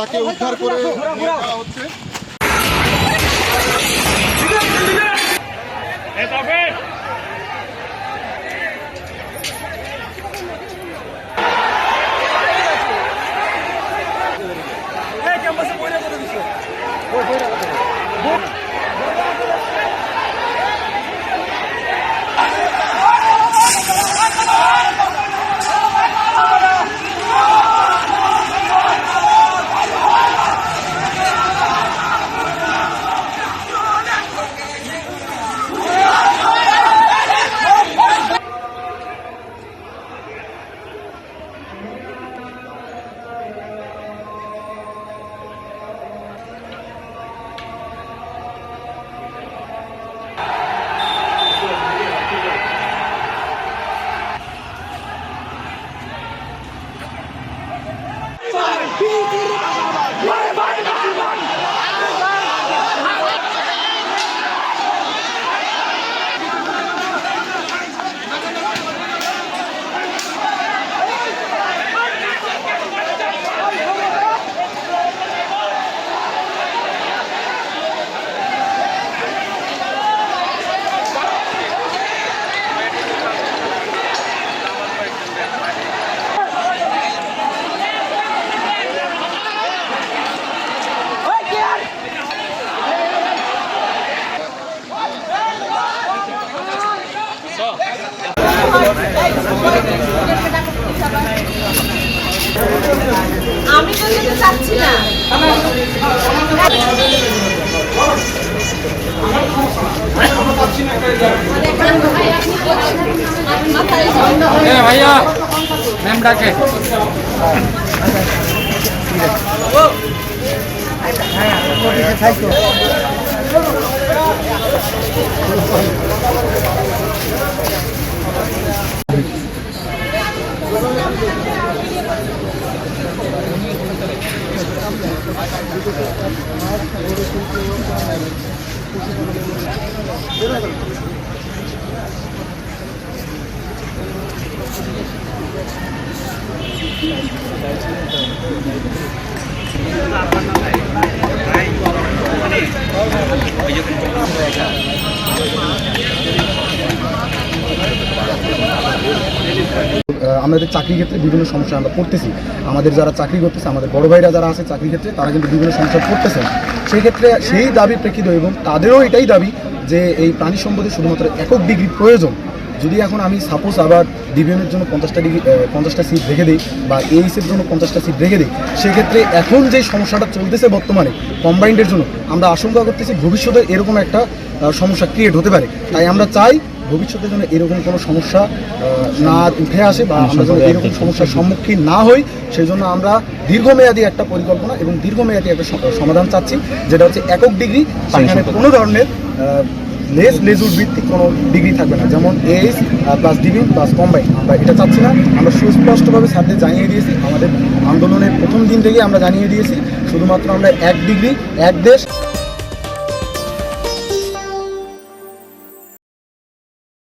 তাকে উদ্ধার করে হচ্ছে। আমি তো যেতে চাচ্ছি না। ভাইয়া ম্যাম ডাকে। আমাদের চাকরি ক্ষেত্রে বিভিন্ন সমস্যা আমরা পড়তেছি। আমাদের যারা চাকরি করতেছে, আমাদের বড় ভাইরা যারা আছে চাকরি ক্ষেত্রে, তারা কিন্তু বিভিন্ন সমস্যা পড়তেছেন। সেই ক্ষেত্রে সেই দাবির প্রেক্ষিত এবং তাদেরও এটাই দাবি যে এই প্রাণী সম্পদে শুধুমাত্র একক ডিগ্রি প্রয়োজন। যদি এখন আমি সাপোজ আবার ডিভিএনের জন্য 50টা সিট রেখে দিই বা এইসের জন্য 50টা সিট রেখে দিই, সেক্ষেত্রে এখন যে সমস্যাটা চলতেছে বর্তমানে কম্বাইন্ডের জন্য, আমরা আশঙ্কা করতেছি ভবিষ্যতে এরকম একটা সমস্যা ক্রিয়েট হতে পারে। তাই আমরা চাই ভবিষ্যতের জন্য এরকম কোনো সমস্যা না উঠে আসে বা আমরা যেন এরকম সমস্যার সম্মুখীন না হই, সেই জন্য আমরা দীর্ঘমেয়াদী একটা পরিকল্পনা এবং দীর্ঘমেয়াদী একটা সমাধান চাচ্ছি, যেটা হচ্ছে একক ডিগ্রি। সেখানে কোনো ধরনের লেজুর ভিত্তিক কোনো ডিগ্রি থাকবে না, যেমন H plus degree plus combine. আমরা এটা চাচ্ছি না। আমরা সুস্পষ্টভাবে স্যারদের জানিয়ে দিয়েছি, আমাদের আন্দোলনের প্রথম দিন থেকেই আমরা জানিয়ে দিয়েছি শুধুমাত্র আমরা এক ডিগ্রি এক দেশ।